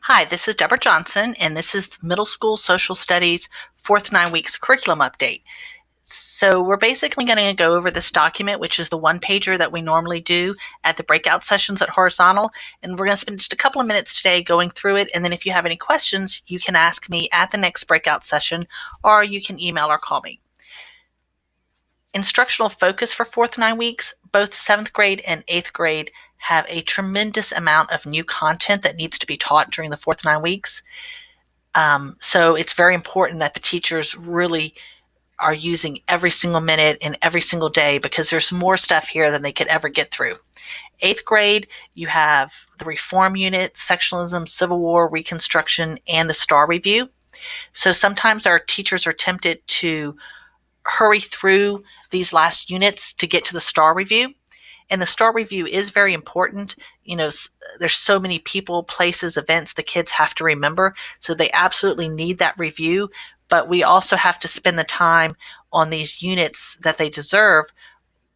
Hi, this is Deborah Johnson, and this is Middle School Social Studies Fourth 9 Weeks Curriculum Update. So we're basically going to go over this document, which is the one-pager that we normally do at the breakout sessions at Horizontal, and we're going to spend just a couple of minutes today going through it, and then if you have any questions, you can ask me at the next breakout session, or you can email or call me. Instructional focus for fourth 9 weeks, both 7th grade and 8th grade have a tremendous amount of new content that needs to be taught during the fourth 9 weeks. So it's very important that the teachers really are using every single minute and every single day because there's more stuff here than they could ever get through. 8th grade, you have the reform unit, sectionalism, Civil War, Reconstruction, and the STAR review. So sometimes our teachers are tempted to hurry through these last units to get to the STAR review. And the STAR review is very important. There's so many people, places, events the kids have to remember. So they absolutely need that review. But we also have to spend the time on these units that they deserve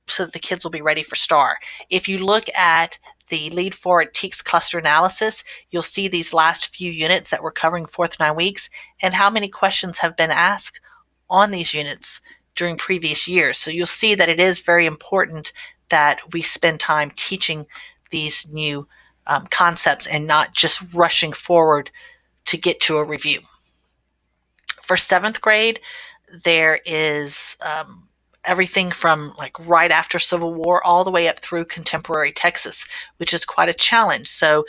so that the kids will be ready for STAR. If you look at the Lead Forward TEKS cluster analysis, you'll see these last few units that we're covering fourth 9 weeks and how many questions have been asked on these units during previous years. So you'll see that it is very important that we spend time teaching these new concepts and not just rushing forward to get to a review. For 7th grade, there is everything from like right after Civil War all the way up through contemporary Texas, which is quite a challenge. So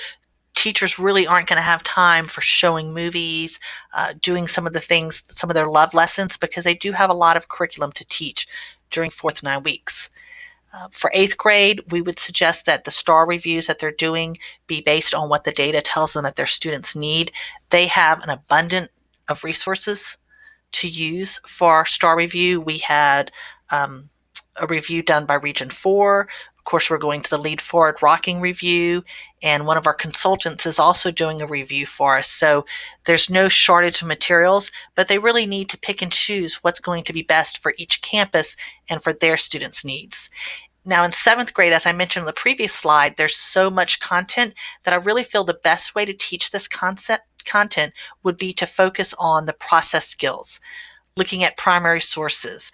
teachers really aren't going to have time for showing movies, doing some of the things, some of their love lessons, because they do have a lot of curriculum to teach during fourth 9 weeks. For 8th grade, we would suggest that the STAR reviews that they're doing be based on what the data tells them that their students need. They have an abundance of resources to use for our STAR review. We had a review done by Region 4. Of course, we're going to the Lead Forward Rocking review, and one of our consultants is also doing a review for us. So there's no shortage of materials, but they really need to pick and choose what's going to be best for each campus and for their students' needs. Now in 7th grade, as I mentioned on the previous slide, there's so much content that I really feel the best way to teach this content would be to focus on the process skills, looking at primary sources,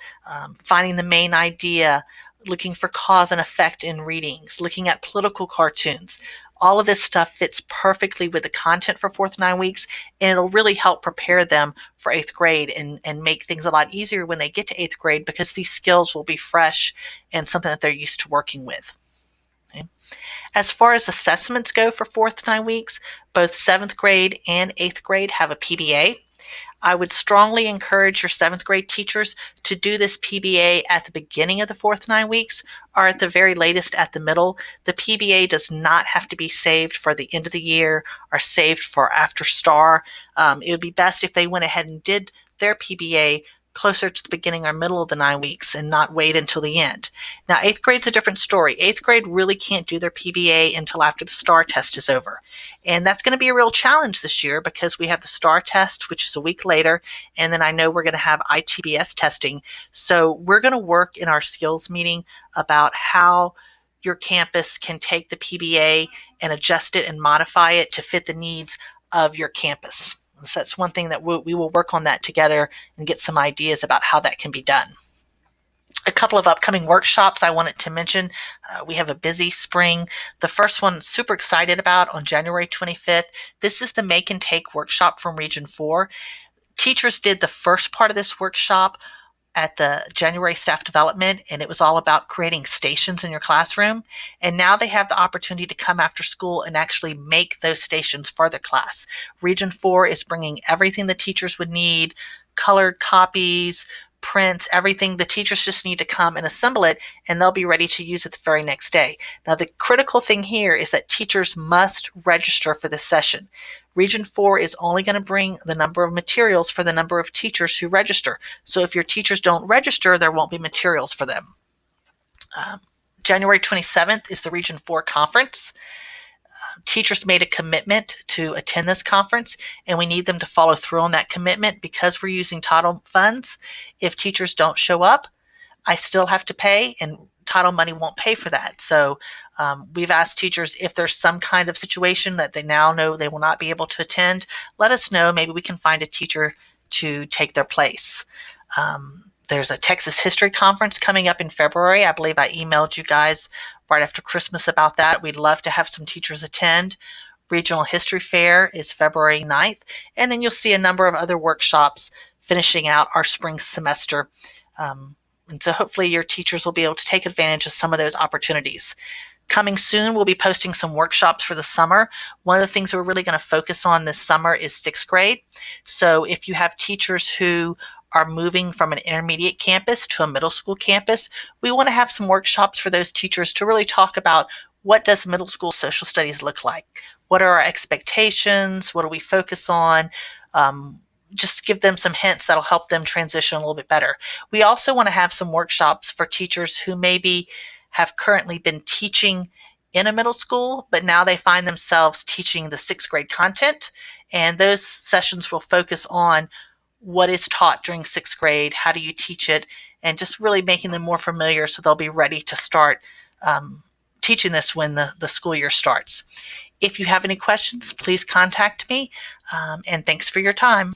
finding the main idea, looking for cause and effect in readings, looking at political cartoons. All of this stuff fits perfectly with the content for fourth 9 weeks, and it'll really help prepare them for 8th grade and make things a lot easier when they get to 8th grade because these skills will be fresh and something that they're used to working with. Okay. As far as assessments go for fourth 9 weeks, both 7th grade and 8th grade have a PBA. I would strongly encourage your 7th grade teachers to do this PBA at the beginning of the fourth 9 weeks or at the very latest at the middle. The PBA does not have to be saved for the end of the year or saved for after STAR. It would be best if they went ahead and did their PBA closer to the beginning or middle of the 9 weeks and not wait until the end. Now, 8th grade's a different story. 8th grade really can't do their PBA until after the STAR test is over. And that's going to be a real challenge this year because we have the STAR test, which is a week later, and then I know we're going to have ITBS testing. So we're going to work in our skills meeting about how your campus can take the PBA and adjust it and modify it to fit the needs of your campus. So that's one thing that we will work on that together and get some ideas about how that can be done. A couple of upcoming workshops I wanted to mention. We have a busy spring. The first one, super excited about on January 25th. This is the Make and Take workshop from Region 4. Teachers did the first part of this workshop at the January staff development, and it was all about creating stations in your classroom. And now they have the opportunity to come after school and actually make those stations for their class. Region 4 is bringing everything the teachers would need, colored copies, prints, everything. The teachers just need to come and assemble it, and they'll be ready to use it the very next day. Now, the critical thing here is that teachers must register for this session. Region 4 is only going to bring the number of materials for the number of teachers who register. So if your teachers don't register, there won't be materials for them. January 27th is the Region 4 conference. Teachers made a commitment to attend this conference, and we need them to follow through on that commitment because we're using title funds. If teachers don't show up, I still have to pay, and title money won't pay for that. So we've asked teachers if there's some kind of situation that they now know they will not be able to attend, let us know. Maybe we can find a teacher to take their place. There's a Texas History Conference coming up in February. I believe I emailed you guys right after Christmas about that. We'd love to have some teachers attend. Regional History Fair is February 9th, and then you'll see a number of other workshops finishing out our spring semester. And so hopefully your teachers will be able to take advantage of some of those opportunities. Coming soon, we'll be posting some workshops for the summer. One of the things we're really going to focus on this summer is sixth grade. So if you have teachers who are moving from an intermediate campus to a middle school campus, we want to have some workshops for those teachers to really talk about what does middle school social studies look like? What are our expectations? What do we focus on? Just give them some hints that'll help them transition a little bit better. We also want to have some workshops for teachers who maybe have currently been teaching in a middle school, but now they find themselves teaching the sixth grade content. And those sessions will focus on what is taught during sixth grade, how do you teach it, and just really making them more familiar so they'll be ready to start teaching this when the school year starts. If you have any questions, please contact me, and thanks for your time.